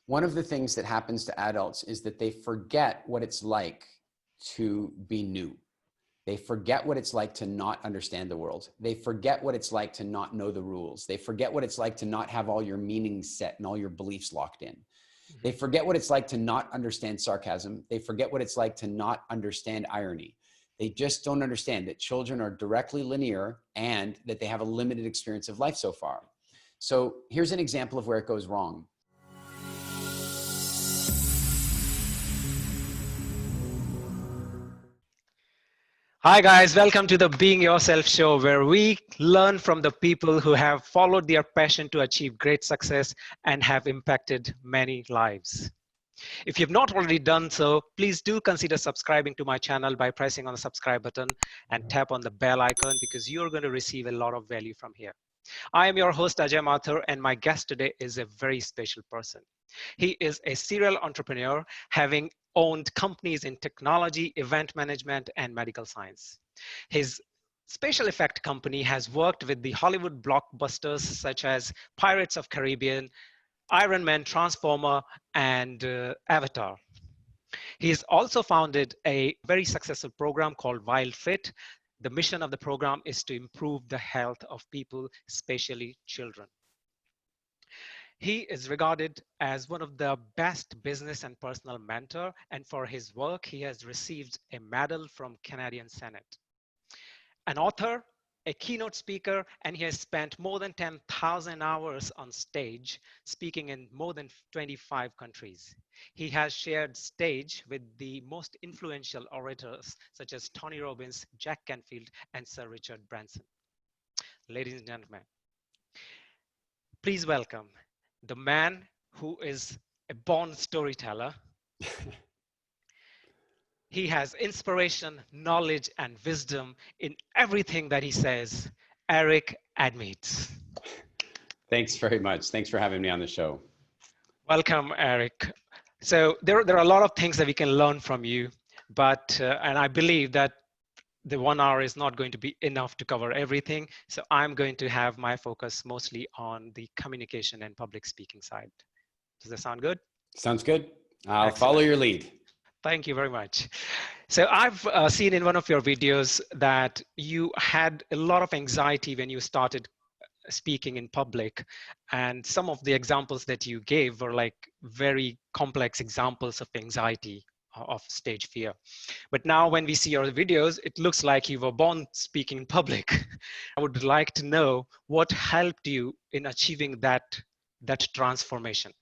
one of the things that happens to adults is that they forget what it's like to be new. They forget what it's like to not understand the world. They forget what it's like to not know the rules. They forget what it's like to not have all your meanings set and all your beliefs locked in. They forget what it's like to not understand sarcasm. They forget what it's like to not understand irony. They just don't understand that children are directly linear and that they have a limited experience of life so far. So here's an example of where it goes wrong. Hi guys, welcome to the Being Yourself show, where we learn from the people who have followed their passion to achieve great success and have impacted many lives. If you've not already done so, please do consider subscribing to my channel by pressing on the subscribe button and tap on the bell icon, because you're going to receive a lot of value from here. I am your host Ajay Mathur, and my guest today is a very special person. He is a serial entrepreneur, having owned companies in technology, event management, and medical science. His special effect company has worked with the Hollywood blockbusters such as Pirates of the Caribbean, Iron Man, Transformer, and Avatar. He's also founded a very successful program called Wildfit. The mission of the program is to improve the health of people, especially children. He is regarded as one of the best business and personal mentor, and for his work, he has received a medal from Canadian Senate. An author, a keynote speaker, and he has spent more than 10,000 hours on stage, speaking in more than 25 countries. He has shared stage with the most influential orators, such as Tony Robbins, Jack Canfield, and Sir Richard Branson. Ladies and gentlemen, please welcome the man who is a born storyteller. He has inspiration, knowledge, and wisdom in everything that he says. Eric Edmeades. Thanks very much. Thanks for having me on the show. Welcome, Eric. So there are a lot of things that we can learn from you, but and I believe that the 1 hour is not going to be enough to cover everything. So I'm going to have my focus mostly on the communication and public speaking side. Does that sound good? Sounds good. I'll Excellent. follow your lead. Thank you very much. So I've seen in one of your videos that you had a lot of anxiety when you started speaking in public, and some of the examples that you gave were like very complex examples of anxiety, of stage fear. But now when we see your videos, it looks like you were born speaking in public. I would like to know what helped you in achieving that transformation.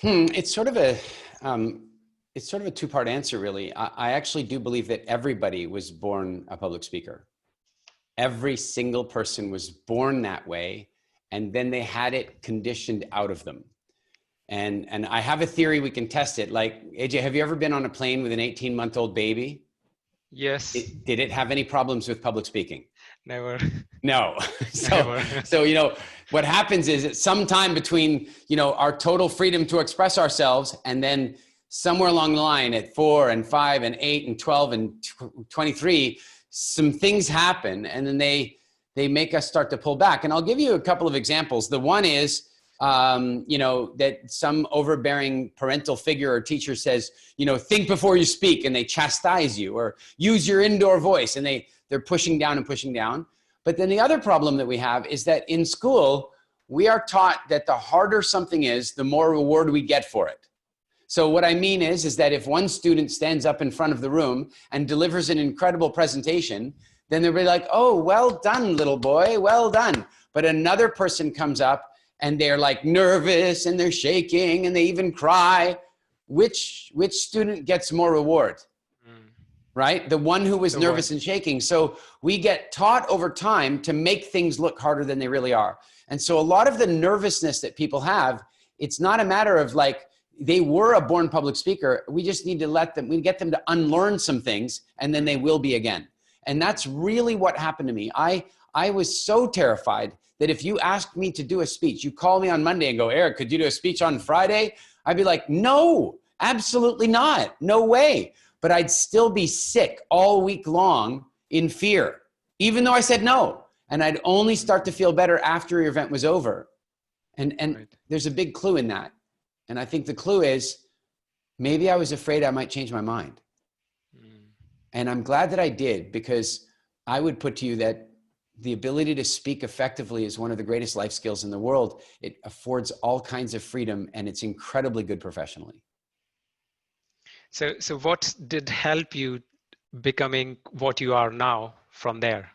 It's sort of a two-part answer, really. I actually do believe that everybody was born a public speaker. Every single person was born that way, and then they had it conditioned out of them. And I have a theory, we can test it. Like, AJ, have you ever been on a plane with an 18-month-old baby? Yes. Did it have any problems with public speaking? Never. No. Never. So, you know, what happens is at some time between, you know, our total freedom to express ourselves, and then somewhere along the line at 4 and 5 and 8 and 12 and 23, some things happen, and then they make us start to pull back. And I'll give you a couple of examples. The one is, you know, that some overbearing parental figure or teacher says, you know, think before you speak, and they chastise you, or use your indoor voice, and they're pushing down and pushing down. But then the other problem that we have is that in school, we are taught that the harder something is, the more reward we get for it. So what I mean is that if one student stands up in front of the room and delivers an incredible presentation, then they'll be like, oh, well done, little boy, well done. But another person comes up and they're like nervous and they're shaking and they even cry. Which student gets more reward? Right? The one who was nervous and shaking. So we get taught over time to make things look harder than they really are. And so a lot of the nervousness that people have, it's not a matter of like, they were a born public speaker. We just need to get them to unlearn some things, and then they will be again. And that's really what happened to me. I was so terrified that if you asked me to do a speech, you call me on Monday and go, Eric, could you do a speech on Friday? I'd be like, no, absolutely not. No way. But I'd still be sick all week long in fear, even though I said no. And I'd only start to feel better after your event was over. And right. There's a big clue in that. And I think the clue is maybe I was afraid I might change my mind. And I'm glad that I did, because I would put to you that the ability to speak effectively is one of the greatest life skills in the world. It affords all kinds of freedom, and it's incredibly good professionally. So what did help you becoming what you are now from there?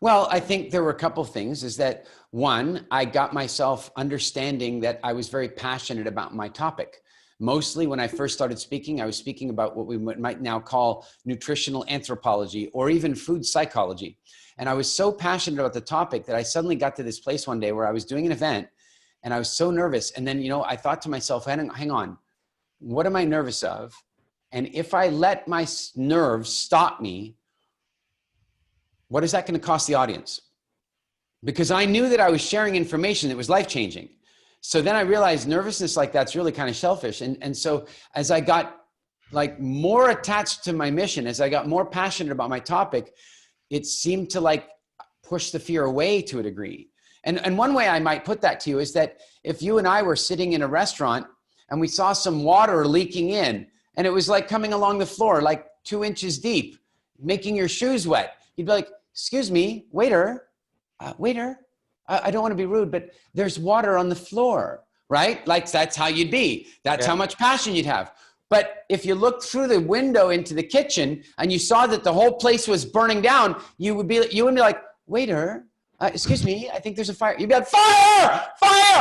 Well, I think there were a couple of things. Is that one, I got myself understanding that I was very passionate about my topic. Mostly when I first started speaking, I was speaking about what we might now call nutritional anthropology or even food psychology. And I was so passionate about the topic that I suddenly got to this place one day where I was doing an event and I was so nervous. And then, I thought to myself, hang on, what am I nervous of? And if I let my nerves stop me, what is that going to cost the audience? Because I knew that I was sharing information that was life-changing. So then I realized nervousness like that's really kind of selfish. And so as I got like more attached to my mission, as I got more passionate about my topic, it seemed to like push the fear away to a degree. And one way I might put that to you is that if you and I were sitting in a restaurant and we saw some water leaking in, and it was like coming along the floor, like 2 inches deep, making your shoes wet, you'd be like, excuse me, waiter, I don't want to be rude, but there's water on the floor, right? Like that's how you'd be. That's how much passion you'd have. But if you looked through the window into the kitchen and you saw that the whole place was burning down, you would be like, waiter, excuse me, I think there's a fire. You'd be like, fire!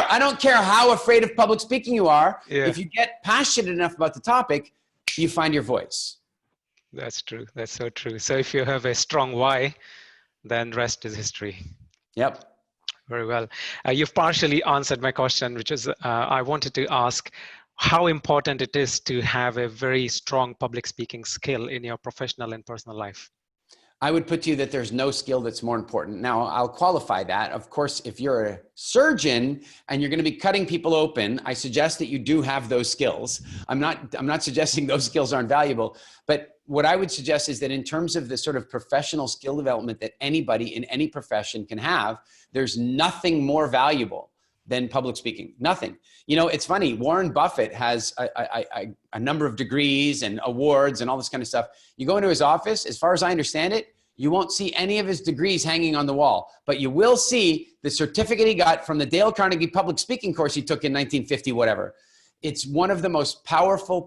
I don't care how afraid of public speaking you are. Yeah. If you get passionate enough about the topic, you find your voice. That's true. That's so true. So if you have a strong why, then rest is history. Yep. Very well. You've partially answered my question, which is I wanted to ask how important it is to have a very strong public speaking skill in your professional and personal life. I would put to you that there's no skill that's more important. Now, I'll qualify that. Of course, if you're a surgeon and you're going to be cutting people open, I suggest that you do have those skills. I'm not suggesting those skills aren't valuable, but what I would suggest is that in terms of the sort of professional skill development that anybody in any profession can have, there's nothing more valuable than public speaking. Nothing. It's funny. Warren Buffett has a number of degrees and awards and all this kind of stuff. You go into his office, as far as I understand it, you won't see any of his degrees hanging on the wall, but you will see the certificate he got from the Dale Carnegie public speaking course he took in 1950, whatever. It's one of the most powerful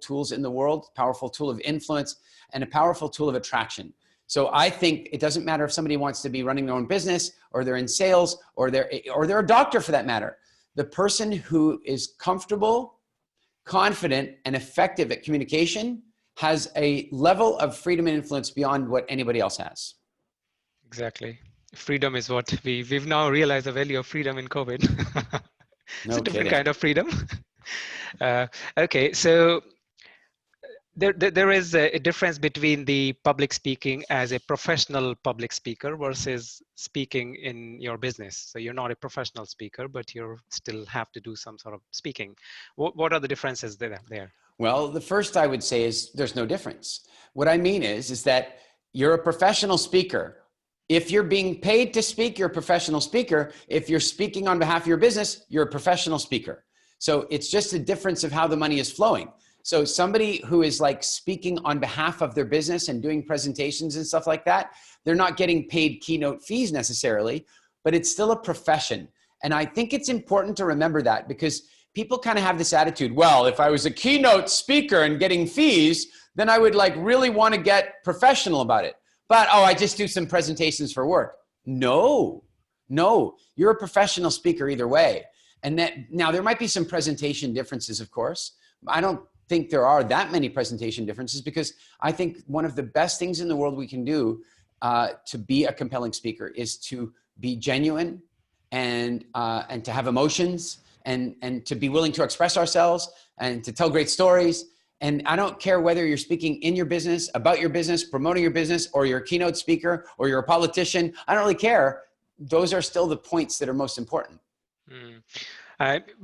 tools in the world, powerful tool of influence, and a powerful tool of attraction. So I think it doesn't matter if somebody wants to be running their own business or they're in sales or they're a doctor for that matter. The person who is comfortable, confident, and effective at communication has a level of freedom and influence beyond what anybody else has. Exactly. Freedom is what we've now realized the value of freedom in COVID. It's a different kind of freedom. Okay, so there is a difference between the public speaking as a professional public speaker versus speaking in your business. So you're not a professional speaker, but you still have to do some sort of speaking. What are the differences there? Well, the first I would say is there's no difference. What I mean is that you're a professional speaker. If you're being paid to speak, you're a professional speaker. If you're speaking on behalf of your business, you're a professional speaker. So it's just a difference of how the money is flowing. So somebody who is like speaking on behalf of their business and doing presentations and stuff like that, they're not getting paid keynote fees necessarily, but it's still a profession. And I think it's important to remember that because people kind of have this attitude, well, if I was a keynote speaker and getting fees, then I would like really want to get professional about it. But, oh, I just do some presentations for work. No, you're a professional speaker either way. And that now there might be some presentation differences, of course. I don't think there are that many presentation differences because I think one of the best things in the world we can do to be a compelling speaker is to be genuine and to have emotions and to be willing to express ourselves and to tell great stories. And I don't care whether you're speaking in your business, about your business, promoting your business, or you're a keynote speaker, or you're a politician. I don't really care. Those are still the points that are most important.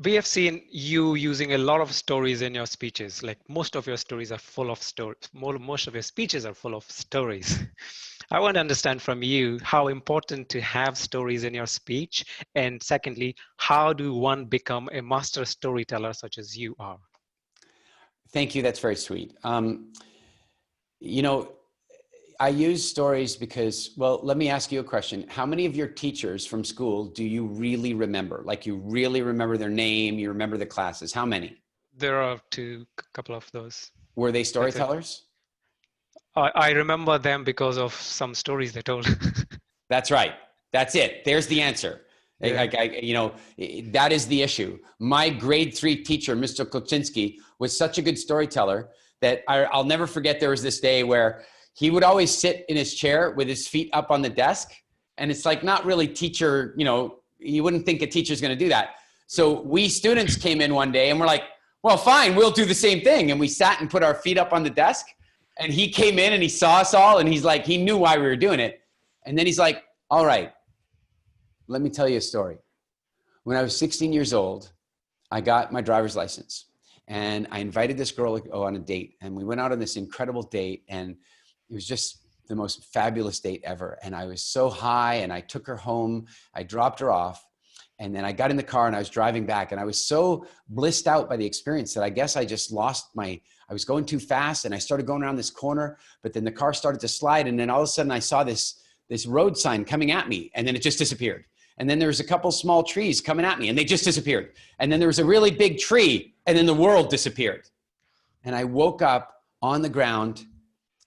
We have seen you using a lot of stories in your speeches. Like most of your stories are full of stories. Most of your speeches are full of stories. I want to understand from you how important to have stories in your speech. And secondly, how do one become a master storyteller such as you are? Thank you. That's very sweet. You know, I use stories because, well, let me ask you a question. How many of your teachers from school do you really remember? Like you really remember their name, you remember the classes? How many? There are couple of those. Were they That's it. storytellers? I remember them because of some stories they told. That's right. That's it. There's the answer. Yeah. That is the issue. My grade 3 teacher, Mr. Koczynski, was such a good storyteller that I'll never forget. There was this day where he would always sit in his chair with his feet up on the desk. And it's like not really teacher, you wouldn't think a teacher's going to do that. So we students came in one day and we're like, well, fine, we'll do the same thing. And we sat and put our feet up on the desk. And he came in and he saw us all and he's like, he knew why we were doing it. And then he's like, all right, let me tell you a story. When I was 16 years old, I got my driver's license and I invited this girl on a date, and we went out on this incredible date, and it was just the most fabulous date ever. And I was so high, and I took her home, I dropped her off, and then I got in the car and I was driving back, and I was so blissed out by the experience that I guess I just I was going too fast and I started going around this corner, but then the car started to slide. And then all of a sudden I saw this road sign coming at me, and then it just disappeared. And then there was a couple small trees coming at me and they just disappeared. And then there was a really big tree, and then the world disappeared. And I woke up on the ground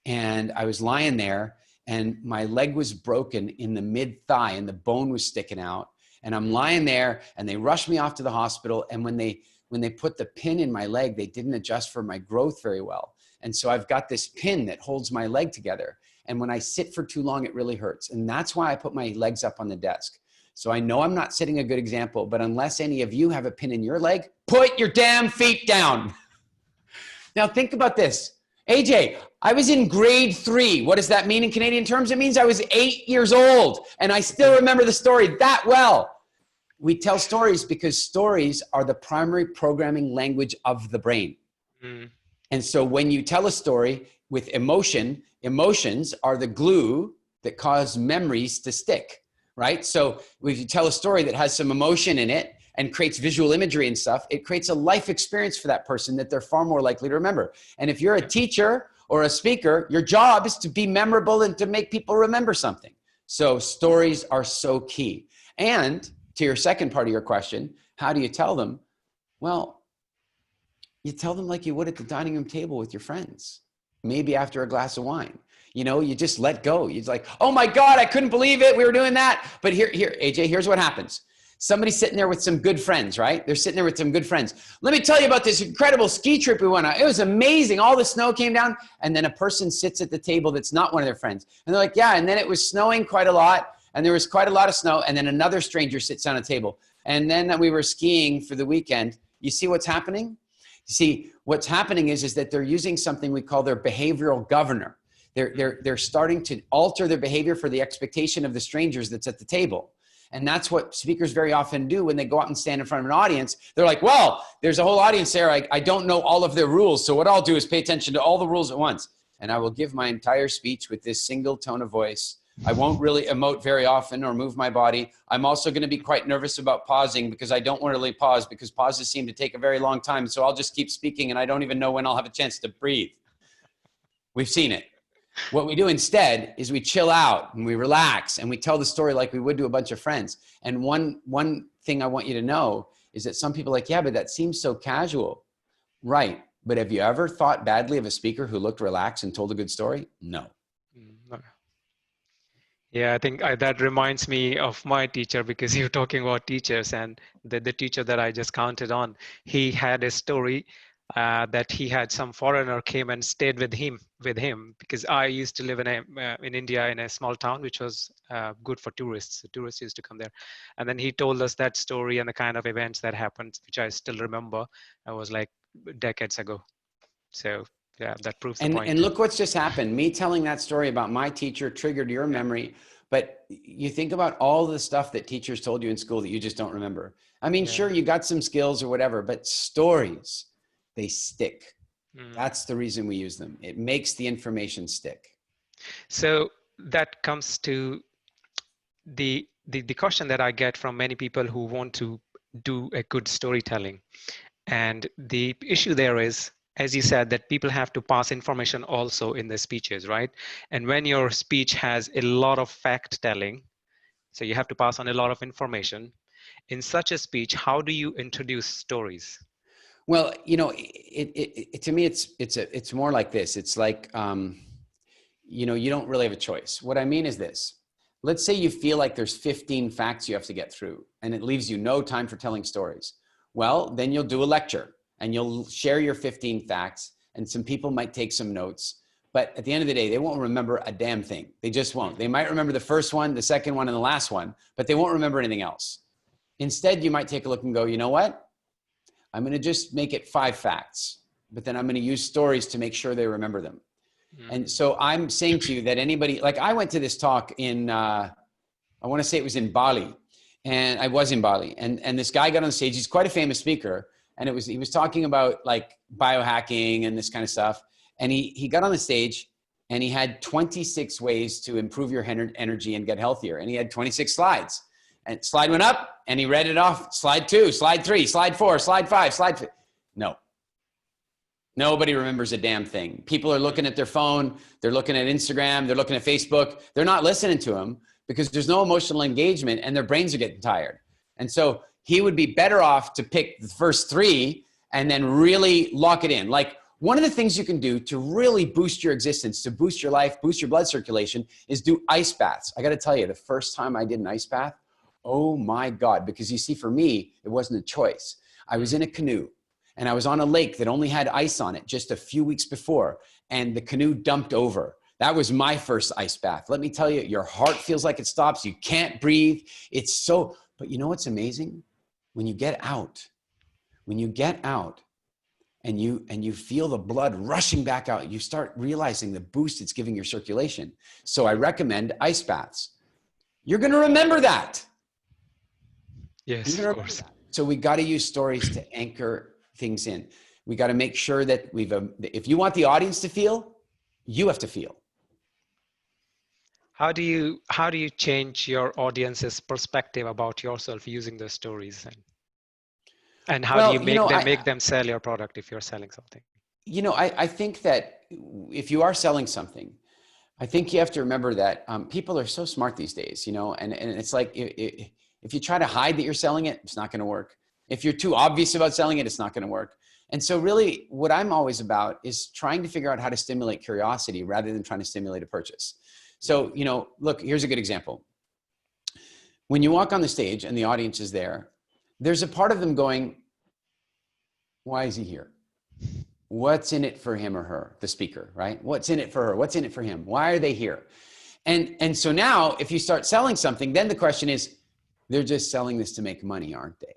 and I was lying there, and my leg was broken in the mid thigh and the bone was sticking out. And I'm lying there and they rushed me off to the hospital. And when they put the pin in my leg, they didn't adjust for my growth very well. And so I've got this pin that holds my leg together. And when I sit for too long, it really hurts. And that's why I put my legs up on the desk. So I know I'm not setting a good example, but unless any of you have a pin in your leg, put your damn feet down. Now think about this. AJ, I was in grade 3. What does that mean in Canadian terms? It means I was 8 years old, and I still remember the story that well. We tell stories because stories are the primary programming language of the brain. Mm. And so when you tell a story with emotion, emotions are the glue that cause memories to stick, right? So if you tell a story that has some emotion in it and creates visual imagery and stuff, it creates a life experience for that person that they're far more likely to remember. And if you're a teacher or a speaker, your job is to be memorable and to make people remember something. So stories are so key. And to your second part of your question, how do you tell them? Well, you tell them like you would at the dining room table with your friends, maybe after a glass of wine. You just let go. You're like, oh my God, I couldn't believe it. We were doing that. But here, AJ, here's what happens. Somebody's sitting there with some good friends, right? They're sitting there with some good friends. Let me tell you about this incredible ski trip we went on. It was amazing. All the snow came down. And then a person sits at the table that's not one of their friends. And they're like, yeah, and then it was snowing quite a lot. And there was quite a lot of snow. And then another stranger sits down at a table. And then we were skiing for the weekend. You see what's happening? You see, what's happening is that they're using something we call their behavioral governor. They're starting to alter their behavior for the expectation of the strangers that's at the table. And that's what speakers very often do when they go out and stand in front of an audience. They're like, well, there's a whole audience there. I don't know all of their rules. So what I'll do is pay attention to all the rules at once. And I will give my entire speech with this single tone of voice. I won't really emote very often or move my body. I'm also going to be quite nervous about pausing because I don't want to really pause because pauses seem to take a very long time. So I'll just keep speaking and I don't even know when I'll have a chance to breathe. We've seen it. What we do instead is we chill out and we relax and we tell the story like we would to a bunch of friends. And one thing I want you to know is that some people are like, yeah, but that seems so casual. Right. But have you ever thought badly of a speaker who looked relaxed and told a good story? No. Yeah, I think that reminds me of my teacher, because you're talking about teachers, and the teacher that I just counted on, he had a story that he had some foreigner came and stayed with him because I used to live in India in a small town which was good for tourists. The tourists used to come there, and then he told us that story and the kind of events that happened, which I still remember. I was like decades ago. So yeah, that proves the point. And look what's just happened. Me telling that story about my teacher triggered your memory. But you think about all the stuff that teachers told you in school that you just don't remember. I mean, sure, you got some skills or whatever, but stories, they stick. That's the reason we use them. It makes the information stick. So that comes to the question that I get from many people who want to do a good storytelling. And the issue there is, as you said, that people have to pass information also in their speeches, right? And when your speech has a lot of fact telling, so you have to pass on a lot of information, in such a speech, how do you introduce stories? Well, to me, it's more like this. It's like, you don't really have a choice. What I mean is this. Let's say you feel like there's 15 facts you have to get through and it leaves you no time for telling stories. Well, then you'll do a lecture and you'll share your 15 facts and some people might take some notes, but at the end of the day, they won't remember a damn thing. They just won't. They might remember the first one, the second one, and the last one, but they won't remember anything else. Instead, you might take a look and go, you know what? I'm going to just make it 5 facts, but then I'm going to use stories to make sure they remember them. And so I'm saying to you that anybody, like I went to this talk in, I want to say it was in Bali, and I was in Bali, and this guy got on stage. He's quite a famous speaker, and he was talking about like biohacking and this kind of stuff. And he got on the stage and he had 26 ways to improve your energy and get healthier. And he had 26 slides, and slide went up and he read it off. Slide 2, slide 3, slide 4, slide 5, slide 5. No. Nobody remembers a damn thing. People are looking at their phone. They're looking at Instagram. They're looking at Facebook. They're not listening to him because there's no emotional engagement and their brains are getting tired. And so he would be better off to pick the first 3 and then really lock it in. Like one of the things you can do to really boost your existence, to boost your life, boost your blood circulation is do ice baths. I got to tell you, the first time I did an ice bath, oh my God, because you see, for me, it wasn't a choice. I was in a canoe. And I was on a lake that only had ice on it just a few weeks before, and the canoe dumped over. That was my first ice bath. Let me tell you, your heart feels like it stops. You can't breathe. It's so, but you know what's amazing? When you get out and you feel the blood rushing back out, you start realizing the boost it's giving your circulation. So I recommend ice baths. You're going to remember that. Yes, of course. So we got to use stories to anchor things in. We got to make sure that if you want the audience to feel, you have to feel. How do you change your audience's perspective about yourself using those stories, and how do you make them sell your product if you're selling something? I think that if you are selling something, I think you have to remember that people are so smart these days, and it's like if you try to hide that you're selling it, it's not going to work. If you're too obvious about selling it, it's not going to work. And so really what I'm always about is trying to figure out how to stimulate curiosity rather than trying to stimulate a purchase. So, look, here's a good example. When you walk on the stage and the audience is there, there's a part of them going, why is he here? What's in it for him or her, the speaker, right? What's in it for her? What's in it for him? Why are they here? And so now if you start selling something, then the question is, they're just selling this to make money, aren't they?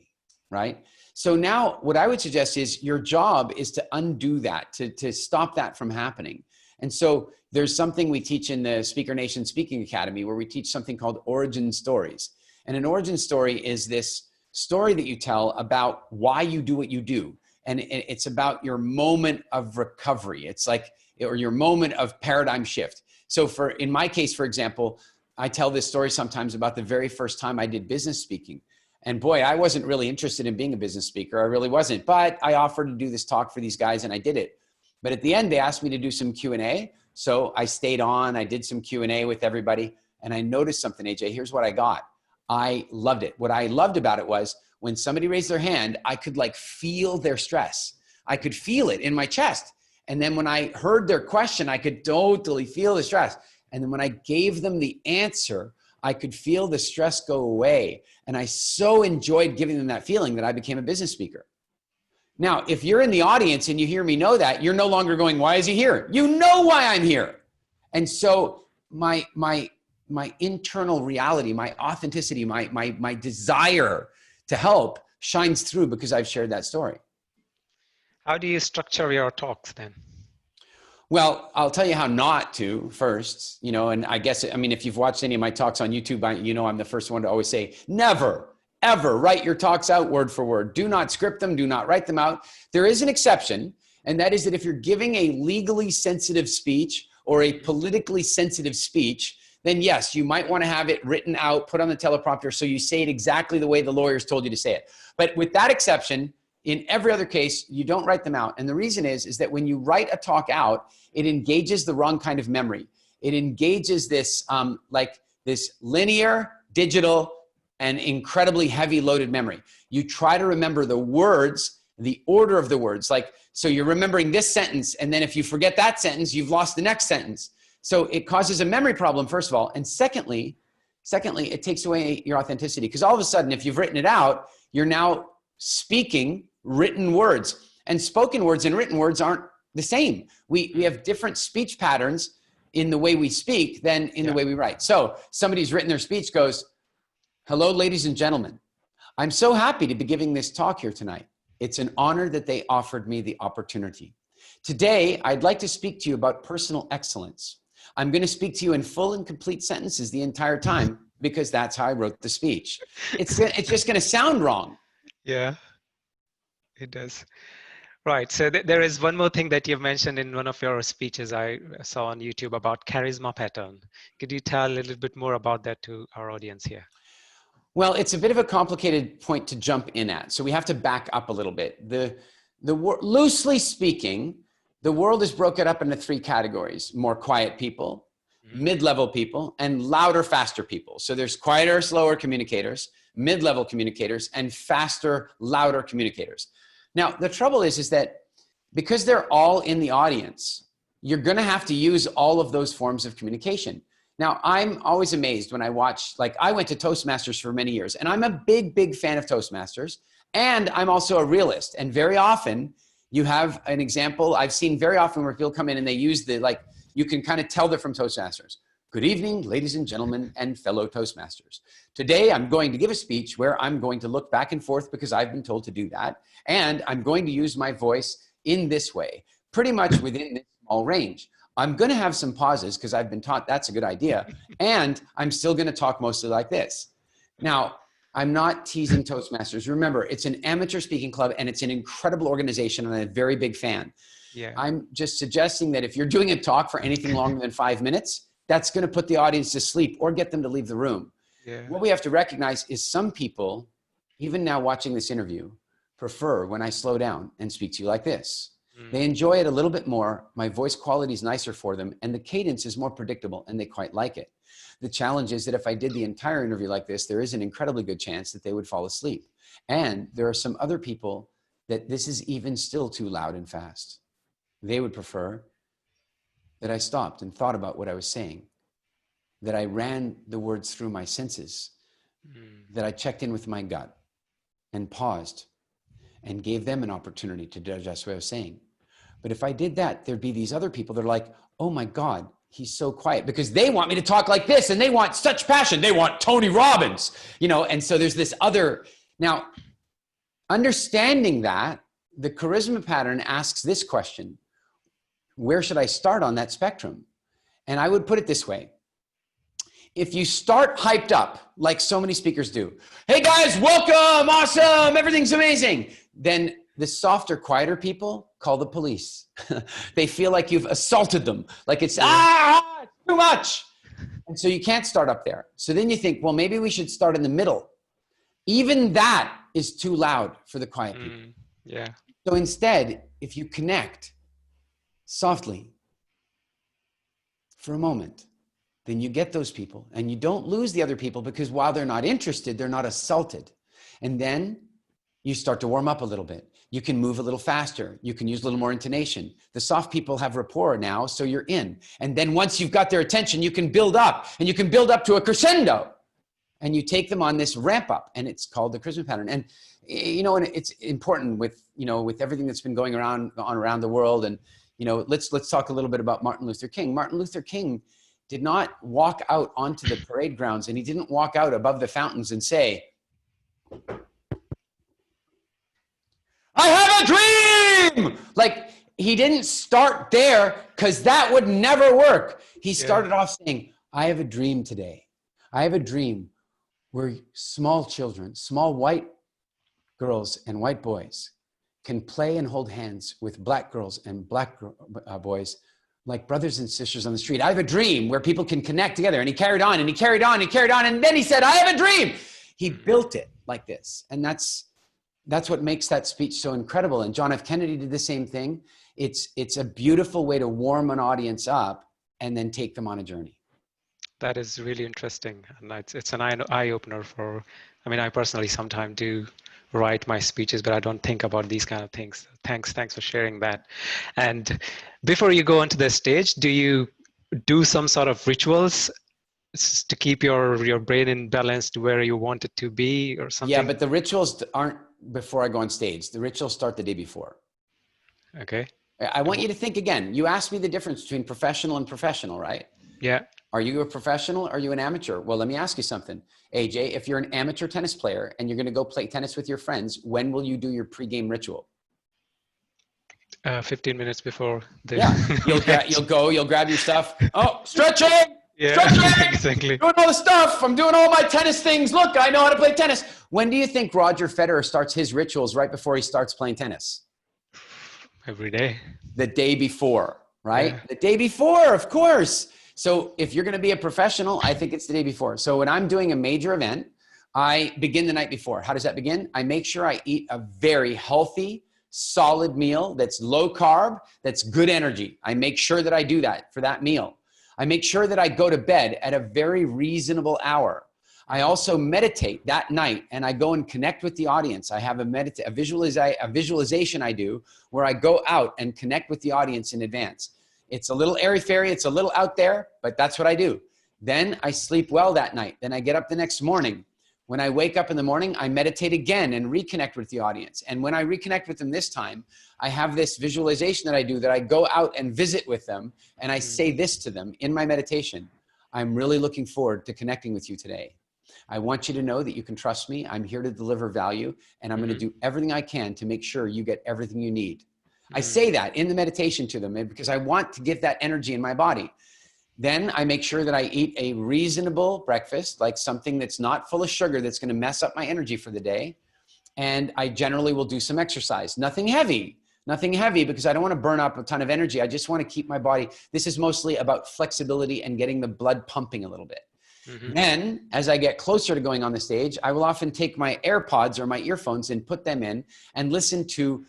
Right? So now what I would suggest is your job is to undo that, to stop that from happening. And so there's something we teach in the Speaker Nation Speaking Academy where we teach something called origin stories. And an origin story is this story that you tell about why you do what you do. And it's about your moment of recovery. It's like, or your moment of paradigm shift. So in my case, for example, I tell this story sometimes about the very first time I did business speaking. And boy, I wasn't really interested in being a business speaker. I really wasn't, but I offered to do this talk for these guys and I did it. But at the end, they asked me to do some Q&A. So I stayed on, I did some Q&A with everybody and I noticed something, AJ, here's what I got. I loved it. What I loved about it was when somebody raised their hand, I could like feel their stress. I could feel it in my chest. And then when I heard their question, I could totally feel the stress. And then when I gave them the answer, I could feel the stress go away. And I so enjoyed giving them that feeling that I became a business speaker. Now, if you're in the audience and you hear me know that, you're no longer going, why is he here? You know why I'm here. And so my internal reality, my authenticity, my desire to help shines through because I've shared that story. How do you structure your talks then? Well, I'll tell you how not to first, and I guess, if you've watched any of my talks on YouTube, I'm the first one to always say, never, ever write your talks out word for word. Do not script them. Do not write them out. There is an exception, and that is that if you're giving a legally sensitive speech or a politically sensitive speech, then yes, you might want to have it written out, put on the teleprompter so you say it exactly the way the lawyers told you to say it. But with that exception, in every other case, you don't write them out. And the reason is that when you write a talk out, it engages the wrong kind of memory. It engages this this linear, digital, and incredibly heavy loaded memory. You try to remember the words, the order of the words. So you're remembering this sentence, and then if you forget that sentence, you've lost the next sentence. So it causes a memory problem, first of all. And secondly, it takes away your authenticity. Because all of a sudden, if you've written it out, you're now speaking written words. And spoken words and written words aren't the same. We have different speech patterns in the way we speak than in the way we write. So somebody's written their speech goes, "Hello, ladies and gentlemen. I'm so happy to be giving this talk here tonight. It's an honor that they offered me the opportunity. Today, I'd like to speak to you about personal excellence. I'm going to speak to you in full and complete sentences the entire time because that's how I wrote the speech." It's just going to sound wrong. Yeah, it does. Right. So there is one more thing that you've mentioned in one of your speeches I saw on YouTube about charisma pattern. Could you tell a little bit more about that to our audience here? Well, it's a bit of a complicated point to jump in at. So we have to back up a little bit. Loosely speaking, the world is broken up into three categories: more quiet people, mid-level people, and louder, faster people. So there's quieter, slower communicators, mid-level communicators, and faster, louder communicators. Now, the trouble is that because they're all in the audience, you're going to have to use all of those forms of communication. Now, I'm always amazed when I watch, I went to Toastmasters for many years, and I'm a big, big fan of Toastmasters. And I'm also a realist. And very often you have an example I've seen very often where people come in and they use you can kind of tell they're from Toastmasters. "Good evening, ladies and gentlemen and fellow Toastmasters. Today, I'm going to give a speech where I'm going to look back and forth because I've been told to do that. And I'm going to use my voice in this way, pretty much within this small range. I'm going to have some pauses because I've been taught that's a good idea. And I'm still going to talk mostly like this." Now, I'm not teasing Toastmasters. Remember, it's an amateur speaking club and it's an incredible organization and I'm a very big fan. Yeah. I'm just suggesting that if you're doing a talk for anything longer than 5 minutes, that's going to put the audience to sleep or get them to leave the room. Yeah. What we have to recognize is some people, even now watching this interview, prefer when I slow down and speak to you like this. They enjoy it a little bit more. My voice quality is nicer for them and the cadence is more predictable and they quite like it. The challenge is that if I did the entire interview like this, there is an incredibly good chance that they would fall asleep. And there are some other people that this is even still too loud and fast. They would prefer that I stopped and thought about what I was saying, that I ran the words through my senses, that I checked in with my gut and paused and gave them an opportunity to digest what I was saying. But if I did that, there'd be these other people that are like, "Oh my God, he's so quiet," because they want me to talk like this and they want such passion. They want Tony Robbins, and so there's this other. Now, understanding that, the charisma pattern asks this question: where should I start on that spectrum? And I would put it this way. If you start hyped up, like so many speakers do, "Hey guys, welcome, awesome, everything's amazing," then the softer, quieter people call the police. They feel like you've assaulted them, like it's too much. And so you can't start up there. So then you think, well, maybe we should start in the middle. Even that is too loud for the quiet people. Yeah. So instead, if you connect softly for a moment, then you get those people and you don't lose the other people because while they're not interested, they're not assaulted. And then you start to warm up a little bit. You can move a little faster. You can use a little more intonation. The soft people have rapport now, so you're in. And then once you've got their attention, you can build up and you can build up to a crescendo and you take them on this ramp up and it's called the charisma pattern. And, and it's important with everything that's been going around the world. And, let's talk a little bit about Martin Luther King. Martin Luther King did not walk out onto the parade grounds and he didn't walk out above the fountains and say, "I have a dream!" He didn't start there because that would never work. He started off saying, "I have a dream today. I have a dream where small children, small white girls and white boys can play and hold hands with black girls and black boys like brothers and sisters on the street. I have a dream where people can connect together. And he carried on and he carried on and he carried on. And then he said, I have a dream. He built it like this. And that's what makes that speech so incredible. And John F. Kennedy did the same thing. It's a beautiful way to warm an audience up and then take them on a journey. That is really interesting. And it's an eye opener for, I mean, I personally sometimes do write my speeches, but I don't think about these kind of things. Thanks for sharing that. And before you go onto the stage, do you do some sort of rituals to keep your brain in balance to where you want it to be or something? Yeah, but the rituals aren't before I go on stage. The rituals start the day before. Okay. I want you to think again. You asked me the difference between professional and professional, right? Yeah. Are you a professional? Or are you an amateur? Well, let me ask you something. AJ, if you're an amateur tennis player and you're going to go play tennis with your friends, when will you do your pregame ritual? 15 minutes before the you'll grab your stuff. Oh, stretching. Yeah, stretching. Exactly. Doing all the stuff. I'm doing all my tennis things. Look, I know how to play tennis. When do you think Roger Federer starts his rituals right before he starts playing tennis? Every day. The day before, right? Yeah. The day before, of course. So if you're going to be a professional, I think it's the day before. So when I'm doing a major event, I begin the night before. How does that begin? I make sure I eat a very healthy, solid meal that's low carb, that's good energy. I make sure that I do that for that meal. I make sure that I go to bed at a very reasonable hour. I also meditate that night and I go and connect with the audience. I have a visualization I do where I go out and connect with the audience in advance. It's a little airy-fairy, it's a little out there, but that's what I do. Then I sleep well that night. Then I get up the next morning. When I wake up in the morning, I meditate again and reconnect with the audience. And when I reconnect with them this time, I have this visualization that I do that I go out and visit with them. And I say this to them in my meditation. I'm really looking forward to connecting with you today. I want you to know that you can trust me. I'm here to deliver value. And I'm going to do everything I can to make sure you get everything you need. I say that in the meditation to them because I want to get that energy in my body. Then I make sure that I eat a reasonable breakfast, like something that's not full of sugar that's going to mess up my energy for the day. And I generally will do some exercise. Nothing heavy because I don't want to burn up a ton of energy. I just want to keep my body. This is mostly about flexibility and getting the blood pumping a little bit. Then as I get closer to going on the stage, I will often take my AirPods or my earphones and put them in and listen to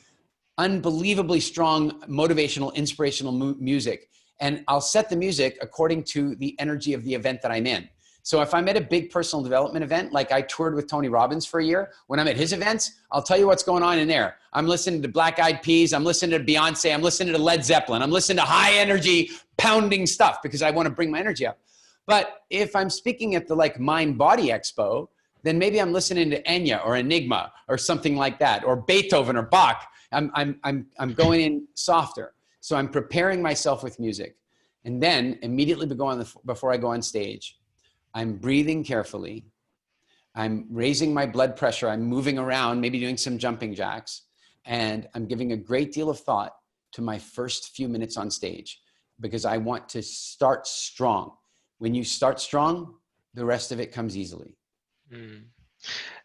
unbelievably strong, motivational, inspirational music. And I'll set the music according to the energy of the event that I'm in. So if I'm at a big personal development event, like I toured with Tony Robbins for a year, when I'm at his events, I'll tell you what's going on in there. I'm listening to Black Eyed Peas. I'm listening to Beyonce. I'm listening to Led Zeppelin. I'm listening to high energy pounding stuff because I want to bring my energy up. But if I'm speaking at the Mind Body Expo, then maybe I'm listening to Enya or Enigma or something like that, or Beethoven or Bach. I'm going in softer. So I'm preparing myself with music. And then immediately before I go on stage, I'm breathing carefully. I'm raising my blood pressure. I'm moving around, maybe doing some jumping jacks. And I'm giving a great deal of thought to my first few minutes on stage because I want to start strong. When you start strong, the rest of it comes easily.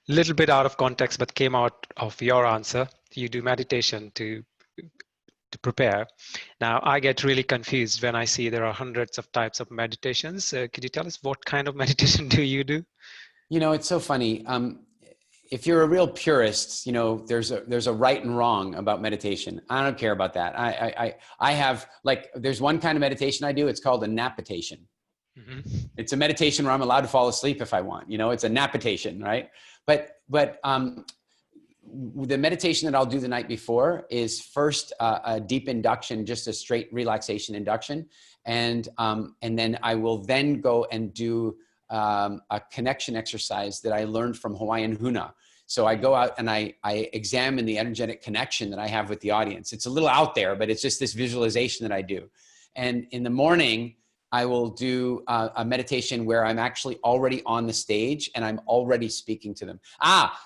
Little bit out of context, but came out of your answer. You do meditation to prepare. Now, I get really confused when I see there are hundreds of types of meditations. Could you tell us what kind of meditation do you do? You know, it's so funny. If you're a real purist, there's a right and wrong about meditation. I don't care about that. I have there's one kind of meditation I do. It's called a napitation. It's a meditation where I'm allowed to fall asleep if I want. It's a napitation, right? But the meditation that I'll do the night before is first a deep induction, just a straight relaxation induction. And then I will then go and do a connection exercise that I learned from Hawaiian Huna. So I go out and I examine the energetic connection that I have with the audience. It's a little out there, but it's just this visualization that I do. And in the morning, I will do a meditation where I'm actually already on the stage and I'm already speaking to them.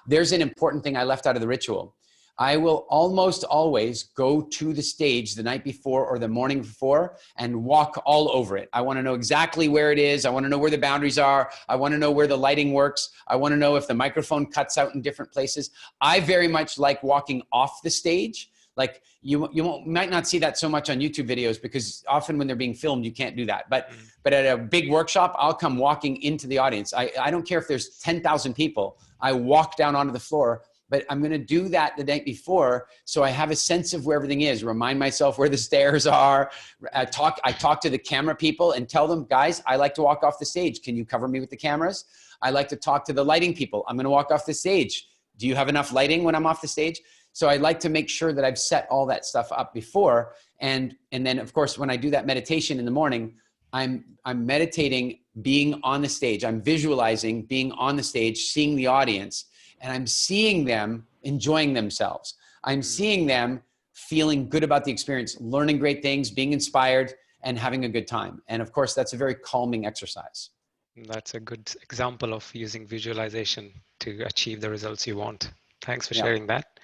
There's an important thing I left out of the ritual. I will almost always go to the stage the night before or the morning before and walk all over it. I want to know exactly where it is. I want to know where the boundaries are. I want to know where the lighting works. I want to know if the microphone cuts out in different places. I very much like walking off the stage. Like might not see that so much on YouTube videos because often when they're being filmed, you can't do that. But at a big workshop, I'll come walking into the audience. I don't care if there's 10,000 people. I walk down onto the floor, but I'm going to do that the night before. So I have a sense of where everything is, remind myself where the stairs are. I talk to the camera people and tell them, guys, I like to walk off the stage. Can you cover me with the cameras? I like to talk to the lighting people. I'm going to walk off the stage. Do you have enough lighting when I'm off the stage? So I like to make sure that I've set all that stuff up before. And then of course, when I do that meditation in the morning, I'm meditating being on the stage. I'm visualizing being on the stage, seeing the audience, and I'm seeing them enjoying themselves. I'm seeing them feeling good about the experience, learning great things, being inspired, and having a good time. And of course, that's a very calming exercise. That's a good example of using visualization to achieve the results you want. Thanks for sharing that.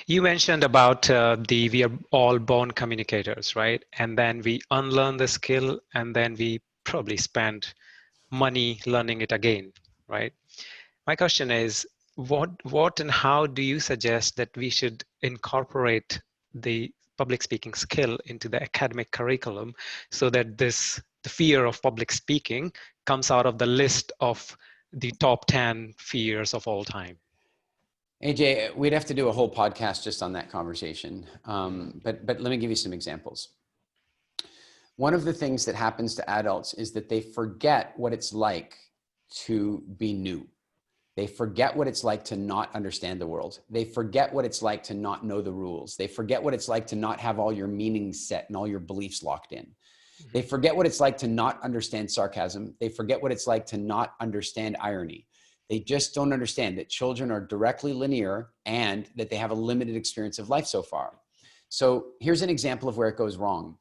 You mentioned about we are all born communicators, right? And then we unlearn the skill, and then we probably spend money learning it again, right? My question is, what and how do you suggest that we should incorporate the public speaking skill into the academic curriculum so that the fear of public speaking comes out of the list of the top 10 fears of all time? AJ, we'd have to do a whole podcast just on that conversation. But let me give you some examples. One of the things that happens to adults is that they forget what it's like to be new. They forget what it's like to not understand the world. They forget what it's like to not know the rules. They forget what it's like to not have all your meanings set and all your beliefs locked in. They forget what it's like to not understand sarcasm. They forget what it's like to not understand irony. They just don't understand that children are directly linear and that they have a limited experience of life so far. So here's an example of where it goes wrong.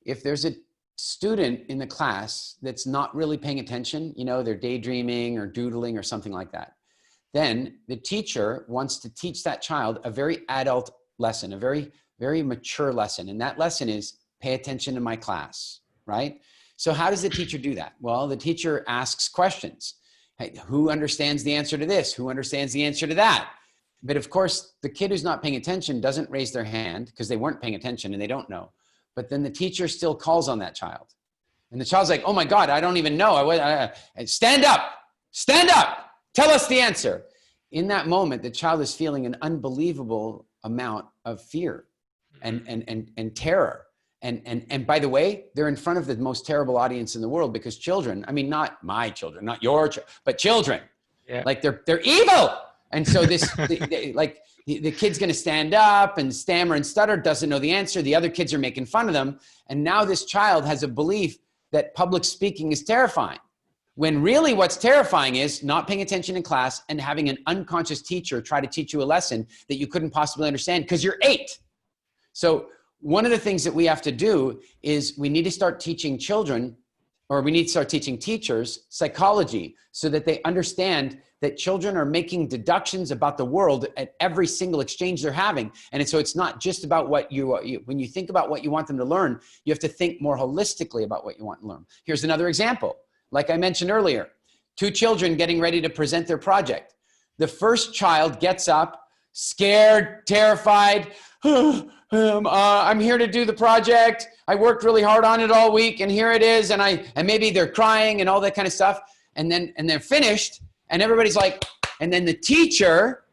If there's a student in the class that's not really paying attention, they're daydreaming or doodling or something like that, then the teacher wants to teach that child a very adult lesson, a very, very mature lesson. And that lesson is pay attention to my class, right? So how does the teacher do that? Well, the teacher asks questions. Hey, who understands the answer to this? Who understands the answer to that? But of course, the kid who's not paying attention doesn't raise their hand because they weren't paying attention and they don't know. But then the teacher still calls on that child. And the child's like, oh my God, I don't even know. Stand up, tell us the answer. In that moment, the child is feeling an unbelievable amount of fear and terror. And by the way, they're in front of the most terrible audience in the world because children, I mean, not my children, not your children, but children, like they're evil. And so the kid's going to stand up and stammer and stutter, doesn't know the answer. The other kids are making fun of them. And now this child has a belief that public speaking is terrifying, when really what's terrifying is not paying attention in class and having an unconscious teacher try to teach you a lesson that you couldn't possibly understand because you're 8. So one of the things that we have to do is we need to start teaching children, or we need to start teaching teachers psychology so that they understand that children are making deductions about the world at every single exchange they're having. And so it's not just about what when you think about what you want them to learn, you have to think more holistically about what you want to learn. Here's another example. Like I mentioned earlier, 2 children getting ready to present their project. The first child gets up, scared, terrified. I'm here to do the project. I worked really hard on it all week and here it is. And maybe they're crying and all that kind of stuff. And they're finished. And everybody's like, and then the teacher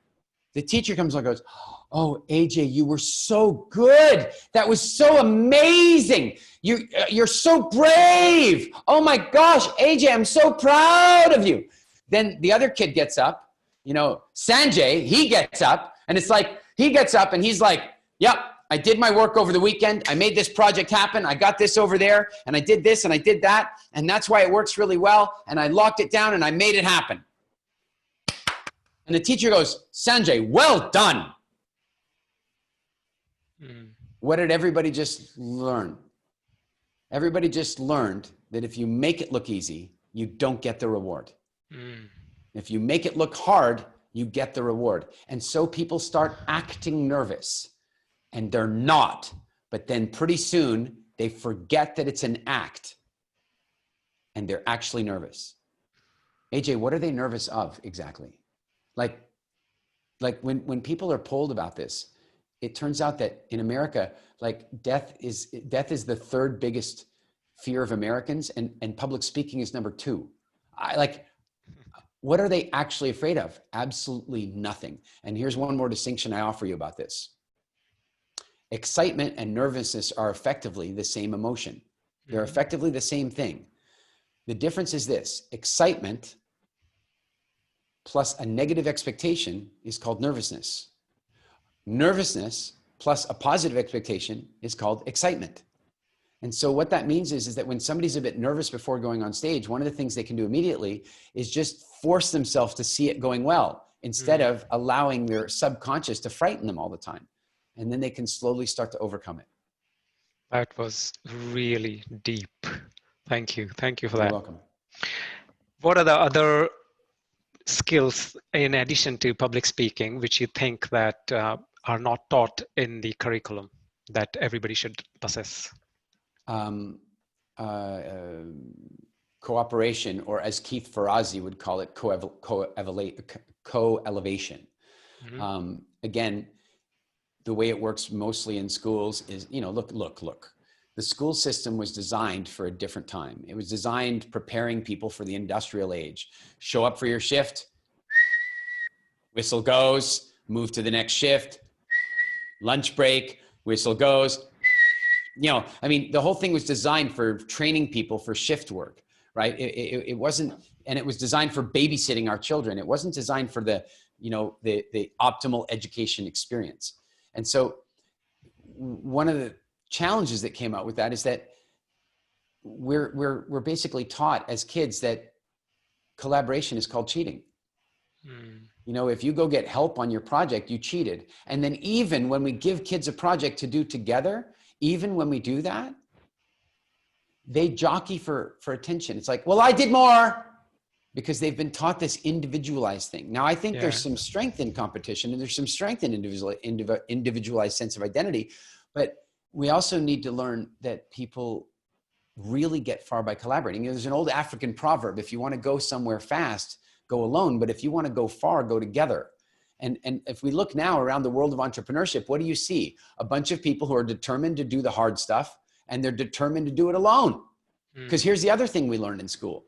comes and goes, oh, AJ, you were so good. That was so amazing. You're so brave. Oh my gosh, AJ, I'm so proud of you. Then the other kid gets up, Sanjay, he gets up and it's like, he gets up and he's like, yep, I did my work over the weekend. I made this project happen. I got this over there and I did this and I did that. And that's why it works really well. And I locked it down and I made it happen. And the teacher goes, Sanjay, well done. What did everybody just learn? Everybody just learned that if you make it look easy, you don't get the reward. If you make it look hard, you get the reward. And so people start acting nervous and they're not. But then pretty soon they forget that it's an act and they're actually nervous. AJ, what are they nervous of exactly? Like when people are polled about this, it turns out that in America, like death is the third biggest fear of Americans, and public speaking is number 2. What are they actually afraid of? Absolutely nothing. And here's one more distinction I offer you about this. Excitement and nervousness are effectively the same emotion. They're effectively the same thing. The difference is this: excitement plus a negative expectation is called nervousness. Nervousness plus a positive expectation is called excitement. And so what that means is that when somebody's a bit nervous before going on stage, one of the things they can do immediately is just force themselves to see it going well, instead of allowing their subconscious to frighten them all the time. And then they can slowly start to overcome it. That was really deep. Thank you. Thank you for that. You're welcome. What are the other skills in addition to public speaking, which you think that are not taught in the curriculum that everybody should possess? Cooperation, or as Keith Ferrazzi would call it, co-elevation. Again, the way it works mostly in schools is, look. The school system was designed for a different time. It was designed preparing people for the industrial age. Show up for your shift, whistle goes, move to the next shift, lunch break, whistle goes. The whole thing was designed for training people for shift work, right? It wasn't, and it was designed for babysitting our children. It wasn't designed for the optimal education experience. And so one of the challenges that came out with that is that we're basically taught as kids that collaboration is called cheating. If you go get help on your project, you cheated. And then even when we give kids a project to do together, even when we do that, they jockey for attention. It's like, well, I did more, because they've been taught this individualized thing. Now, I think there's some strength in competition, and there's some strength in individualized sense of identity, but we also need to learn that people really get far by collaborating. There's an old African proverb: if you want to go somewhere fast, go alone, but if you want to go far, go together. And if we look now around the world of entrepreneurship, what do you see? A bunch of people who are determined to do the hard stuff, and they're determined to do it alone. Because here's the other thing we learned in school: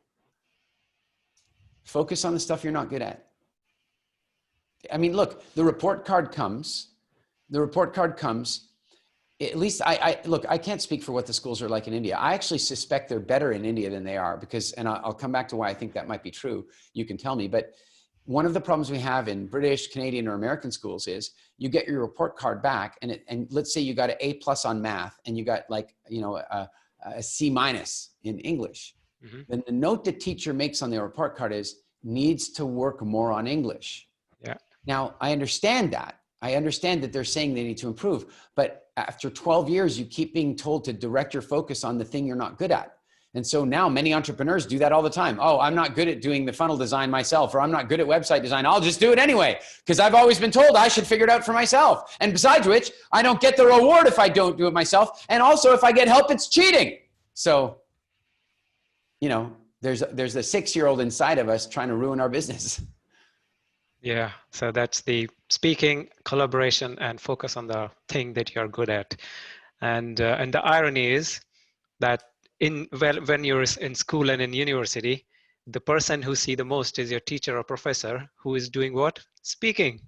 focus on the stuff you're not good at. Look, the report card comes. At least I can't speak for what the schools are like in India. I actually suspect they're better in India than they are, because, and I'll come back to why I think that might be true. You can tell me, but one of the problems we have in British, Canadian, or American schools is you get your report card back, and let's say you got an A+ on math, and you got a C- in English. Then the note the teacher makes on their report card is, needs to work more on English. Yeah. Now, I understand that. I understand that they're saying they need to improve, but after 12 years, you keep being told to direct your focus on the thing you're not good at. And so now many entrepreneurs do that all the time. Oh, I'm not good at doing the funnel design myself, or I'm not good at website design. I'll just do it anyway, because I've always been told I should figure it out for myself. And besides which, I don't get the reward if I don't do it myself. And also, if I get help, it's cheating. So, there's a 6-year-old inside of us trying to ruin our business. Yeah, so that's the speaking, collaboration, and focus on the thing that you're good at. And the irony is that when you're in school and in university, the person who see the most is your teacher or professor, who is doing what? Speaking,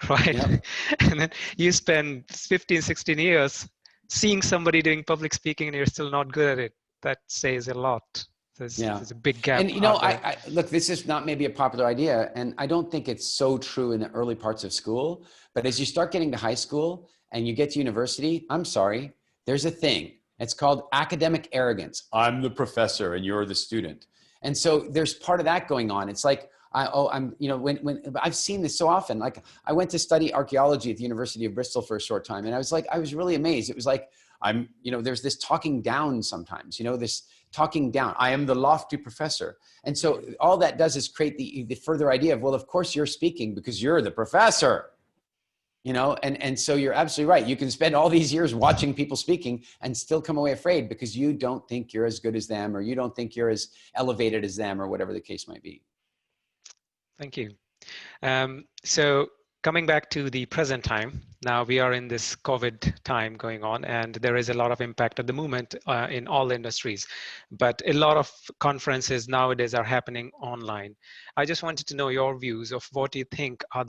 right? Yep. And then you spend 15, 16 years seeing somebody doing public speaking, and you're still not good at it. That says a lot. There's a big gap. And I look, this is not maybe a popular idea, and I don't think it's so true in the early parts of school, but as you start getting to high school and you get to university, I'm sorry, there's a thing. It's called academic arrogance. I'm the professor and you're the student. And so there's part of that going on. It's like, when I've seen this so often. Like, I went to study archaeology at the University of Bristol for a short time, and I was really amazed. It was like, there's this talking down sometimes, this talking down. I am the lofty professor. And so all that does is create the further idea of, well, of course you're speaking because you're the professor, and so you're absolutely right. You can spend all these years watching people speaking and still come away afraid because you don't think you're as good as them, or you don't think you're as elevated as them, or whatever the case might be. Thank you. So Coming back to the present time, now we are in this COVID time going on, and there is a lot of impact at the moment in all industries. But a lot of conferences nowadays are happening online. I just wanted to know your views of what you think are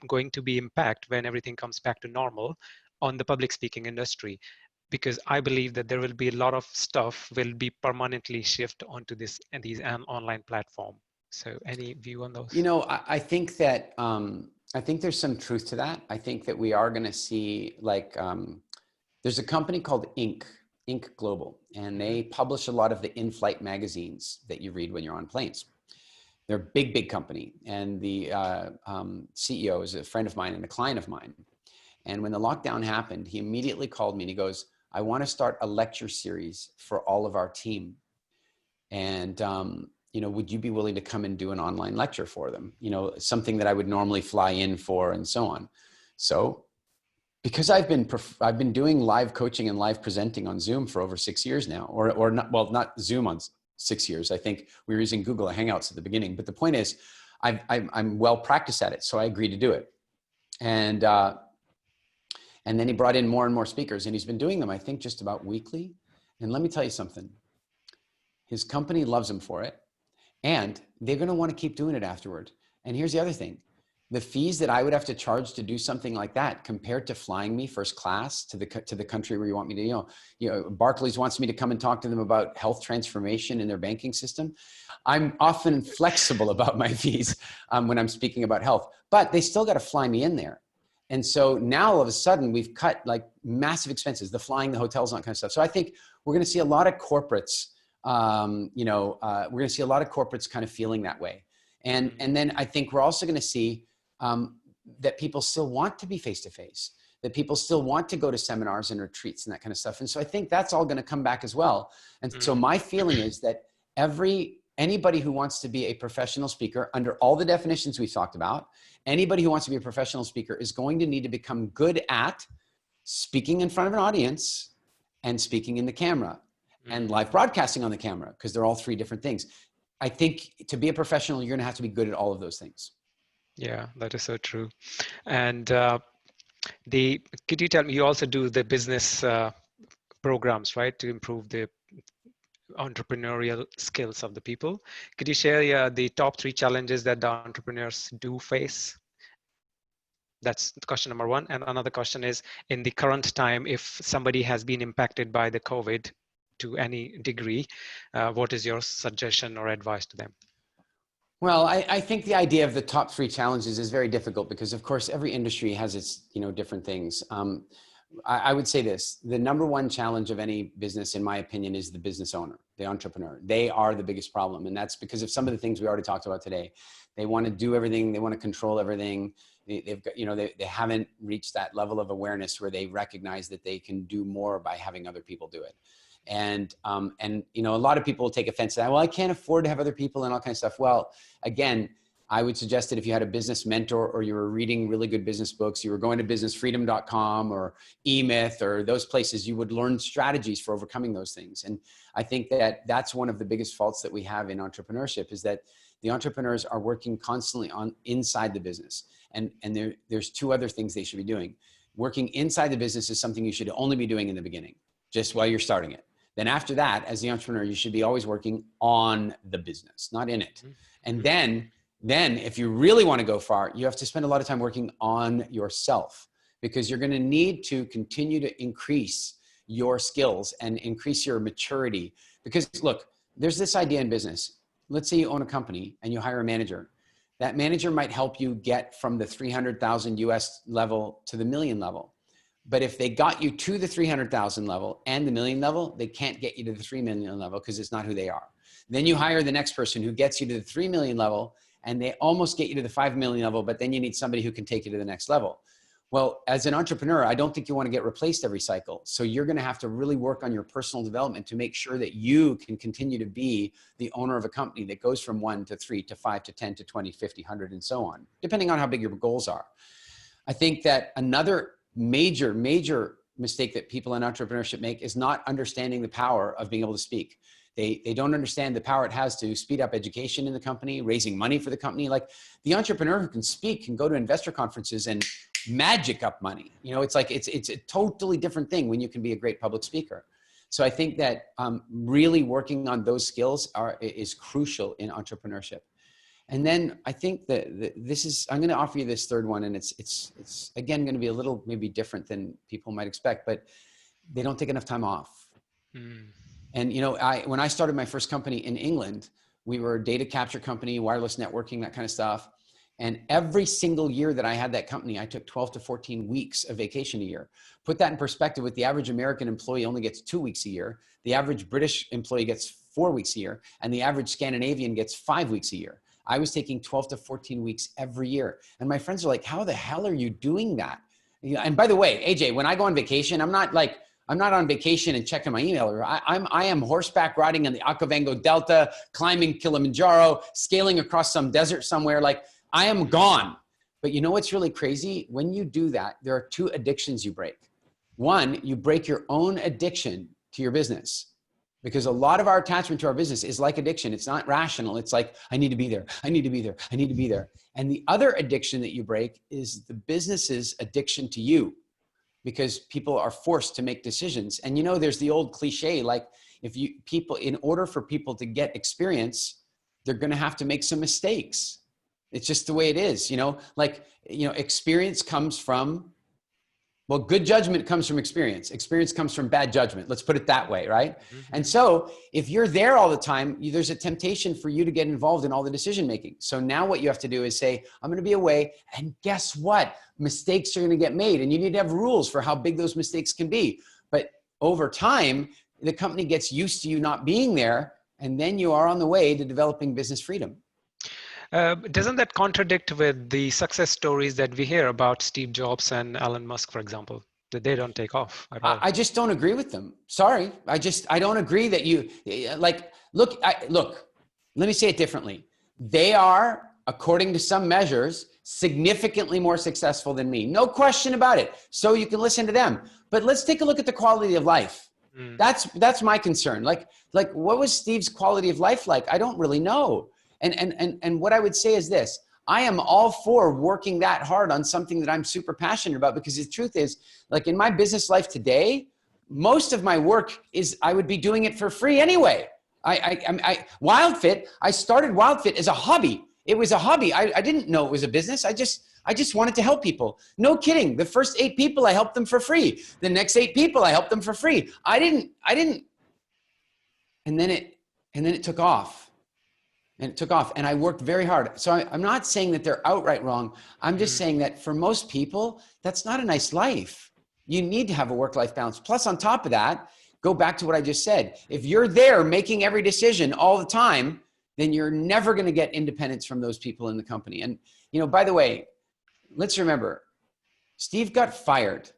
going to be impact when everything comes back to normal on the public speaking industry. Because I believe that there will be a lot of stuff will be permanently shift onto these online platform. So any view on those? You know, I think that I think there's some truth to that. I think that we are going to see like there's a company called Inc Global, and they publish a lot of the in-flight magazines that you read when you're on planes. They're a big company, and the CEO is a friend of mine and a client of mine. And when the lockdown happened, he immediately called me and he goes, "I want to start a lecture series for all of our team. And you know, would you be willing to come and do an online lecture for them? You know, something that I would normally fly in for and so on." So because I've been doing live coaching and live presenting on Zoom for over 6 years now, or not, well, not Zoom on 6 years. I think we were using Google Hangouts at the beginning, but the point is I'm well practiced at it. So I agreed to do it. And then he brought in more and more speakers, and he's been doing them, I think, just about weekly. And let me tell you something, his company loves him for it. And they're going to want to keep doing it afterward. And here's the other thing. The fees that I would have to charge to do something like that compared to flying me first class to the country where you want me to, you know, Barclays wants me to come and talk to them about health transformation in their banking system. I'm often flexible about my fees when I'm speaking about health, but they still got to fly me in there. And so now all of a sudden we've cut like massive expenses, the flying, the hotels, and that kind of stuff. So I think we're going to see a lot of corporates we're going to see a lot of corporates kind of feeling that way. And then I think we're also going to see that people still want to be face-to-face, that people still want to go to seminars and retreats and that kind of stuff. And so I think that's all going to come back as well. And so my feeling is that anybody who wants to be a professional speaker under all the definitions we've talked about, anybody who wants to be a professional speaker is going to need to become good at speaking in front of an audience and speaking in the camera. And live broadcasting on the camera, because they're all three different things. I think to be a professional, you're going to have to be good at all of those things. Yeah, that is so true. And could you tell me, you also do the business programs, right, to improve the entrepreneurial skills of the people. Could you share the top 3 challenges that the entrepreneurs do face? That's question number 1. And another question is, in the current time, if somebody has been impacted by the COVID to any degree, what is your suggestion or advice to them? Well, I think the idea of the top 3 challenges is very difficult because, of course, every industry has its different things. I would say this: the number 1 challenge of any business, in my opinion, is the business owner, the entrepreneur. They are the biggest problem, and that's because of some of the things we already talked about today. They want to do everything. They want to control everything. They've got, they haven't reached that level of awareness where they recognize that they can do more by having other people do it. And a lot of people will take offense to that. Well, I can't afford to have other people and all kinds of stuff. Well, again, I would suggest that if you had a business mentor or you were reading really good business books, you were going to businessfreedom.com or eMyth or those places, you would learn strategies for overcoming those things. And I think that that's one of the biggest faults that we have in entrepreneurship, is that the entrepreneurs are working constantly on inside the business. And there's 2 other things they should be doing. Working inside the business is something you should only be doing in the beginning, just while you're starting it. Then after that, as the entrepreneur, you should be always working on the business, not in it. And then if you really want to go far, you have to spend a lot of time working on yourself, because you're going to need to continue to increase your skills and increase your maturity. Because look, there's this idea in business. Let's say you own a company and you hire a manager. That manager might help you get from the 300,000 US level to the million level. But if they got you to the 300,000 level and the million level, they can't get you to the 3 million level because it's not who they are. Then you hire the next person who gets you to the 3 million level, and they almost get you to the 5 million level, but then you need somebody who can take you to the next level. Well, as an entrepreneur, I don't think you want to get replaced every cycle. So you're going to have to really work on your personal development to make sure that you can continue to be the owner of a company that goes from 1 to 3 to 5 to 10 to 20, 50, 100, and so on, depending on how big your goals are. I think that another major mistake that people in entrepreneurship make is not understanding the power of being able to speak. They don't understand the power it has to speed up education in the company, raising money for the company. Like the entrepreneur who can speak can go to investor conferences and magic up money. You know, it's like, it's a totally different thing when you can be a great public speaker. So I think that really working on those skills is crucial in entrepreneurship. And then I think that I'm going to offer you this third one, and it's again going to be a little maybe different than people might expect, but they don't take enough time off. And you know, when I started my first company in England, we were a data capture company, wireless networking, that kind of stuff. And every single year that I had that company, I took 12 to 14 weeks of vacation a year. Put that in perspective, with the average American employee only gets 2 weeks a year. The average British employee gets 4 weeks a year, and the average Scandinavian gets 5 weeks a year. I was taking 12 to 14 weeks every year. And my friends are like, how the hell are you doing that? And by the way, AJ, when I go on vacation, I'm not on vacation and checking my email. I am horseback riding in the Okavango Delta, climbing Kilimanjaro, scaling across some desert somewhere. Like, I am gone. But you know what's really crazy? When you do that, there are two addictions you break. One, you break your own addiction to your business. Because a lot of our attachment to our business is like addiction. It's not rational. It's like, I need to be there. I need to be there. I need to be there. And the other addiction that you break is the business's addiction to you, because people are forced to make decisions. And you know, there's the old cliche, like in order for people to get experience, they're going to have to make some mistakes. It's just the way it is, you know, like, you know, experience comes from, well, good judgment comes from experience. Experience comes from bad judgment. Let's put it that way, right? And so if you're there all the time, there's a temptation for you to get involved in all the decision making. So now what you have to do is say, I'm going to be away. And guess what? Mistakes are going to get made. And you need to have rules for how big those mistakes can be. But over time, the company gets used to you not being there. And then you are on the way to developing business freedom. Doesn't that contradict with the success stories that we hear about Steve Jobs and Elon Musk, for example, that they don't take off at all? I just don't agree with them. Sorry. I don't agree that you like, look, let me say it differently. They are, according to some measures, significantly more successful than me. No question about it. So you can listen to them, but let's take a look at the quality of life. That's my concern. Like what was Steve's quality of life like? I don't really know. And what I would say is this: I am all for working that hard on something that I'm super passionate about, because the truth is, like in my business life today, most of my work is, I would be doing it for free anyway. Wildfit, I started Wildfit as a hobby. It was a hobby. I didn't know it was a business. I just wanted to help people. No kidding. The first 8 people, I helped them for free. The next 8 people, I helped them for free. I didn't. And then it took off. And it took off, and I worked very hard. So I'm not saying that they're outright wrong. I'm just saying that for most people, that's not a nice life. You need to have a work-life balance. Plus, on top of that, go back to what I just said. If you're there making every decision all the time, then you're never going to get independence from those people in the company. And, you know, by the way, let's remember, Steve got fired.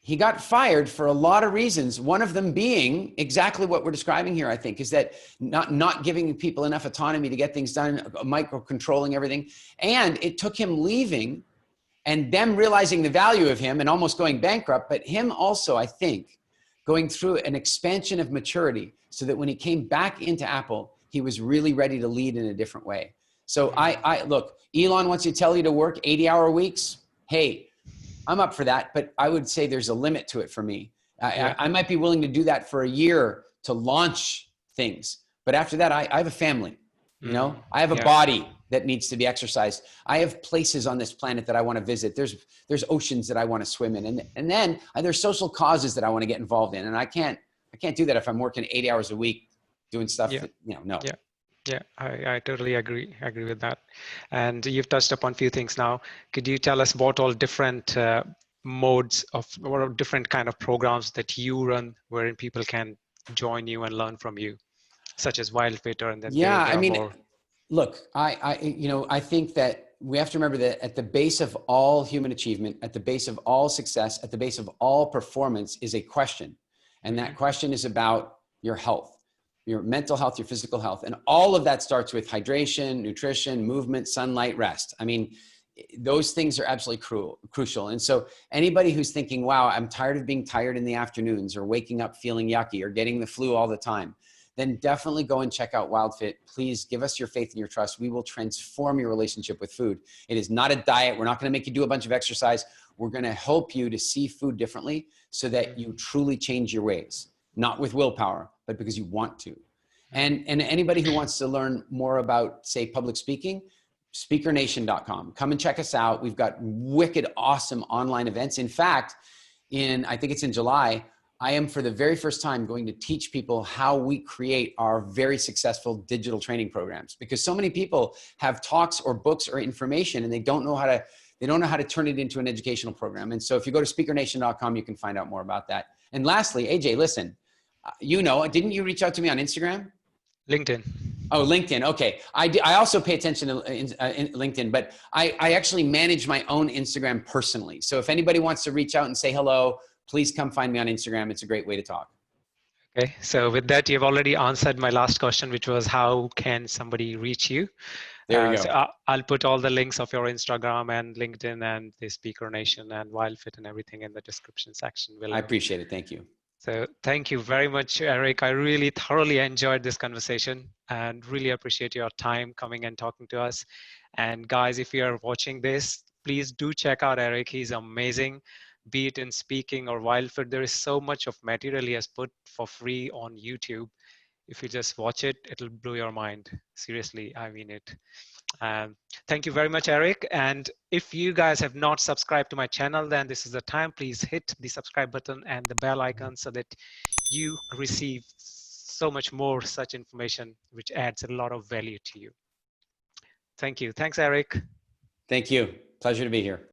He got fired for a lot of reasons. One of them being exactly what we're describing here, I think, is that not giving people enough autonomy to get things done, micro-controlling everything. And it took him leaving and them realizing the value of him and almost going bankrupt, but him also, I think, going through an expansion of maturity so that when he came back into Apple, he was really ready to lead in a different way. So look, Elon wants to tell you to work 80-hour weeks. Hey, I'm up for that, but I would say there's a limit to it for me. I might be willing to do that for a year to launch things. But after that, I have a family, you know, I have a body that needs to be exercised. I have places on this planet that I want to visit. There's oceans that I want to swim in. And then there's social causes that I want to get involved in. And I can't do that if I'm working 80 hours a week doing stuff that, you know, no. Yeah, I totally agree with that. And you've touched upon a few things now. Could you tell us about all different modes of, or different kind of programs that you run wherein people can join you and learn from you, such as Wildfit? And then I mean, look, I think that we have to remember that at the base of all human achievement, at the base of all success, at the base of all performance is a question. And that question is about your health. Your mental health, your physical health. And all of that starts with hydration, nutrition, movement, sunlight, rest. I mean, those things are absolutely crucial. And so anybody who's thinking, wow, I'm tired of being tired in the afternoons or waking up feeling yucky or getting the flu all the time, then definitely go and check out Wildfit. Please give us your faith and your trust. We will transform your relationship with food. It is not a diet. We're not going to make you do a bunch of exercise. We're going to help you to see food differently so that you truly change your ways, not with willpower, but because you want to. And anybody who wants to learn more about, say, public speaking, speakernation.com. Come and check us out. We've got wicked awesome online events. In fact, I think it's in July, I am for the very first time going to teach people how we create our very successful digital training programs, because so many people have talks or books or information and they don't know how to turn it into an educational program. And so if you go to speakernation.com, you can find out more about that. And lastly, AJ, listen, didn't you reach out to me on Instagram? LinkedIn. Oh, LinkedIn. Okay. I also pay attention to LinkedIn, but I actually manage my own Instagram personally. So if anybody wants to reach out and say hello, please come find me on Instagram. It's a great way to talk. Okay. So with that, you've already answered my last question, which was how can somebody reach you? There we go. So I'll put all the links of your Instagram and LinkedIn and the Speaker Nation and Wildfit and everything in the description section below. I appreciate it. Thank you. So thank you very much, Eric. I really thoroughly enjoyed this conversation and really appreciate your time coming and talking to us. And guys, if you're watching this, please do check out Eric. He's amazing. Be it in speaking or Wildfit, there is so much of material he has put for free on YouTube. If you just watch it, it'll blow your mind. Seriously, I mean it. Thank you very much, Eric. And if you guys have not subscribed to my channel, then this is the time. Please hit the subscribe button and the bell icon so that you receive so much more such information, which adds a lot of value to you. Thank you. Thanks, Eric. Thank you. Pleasure to be here.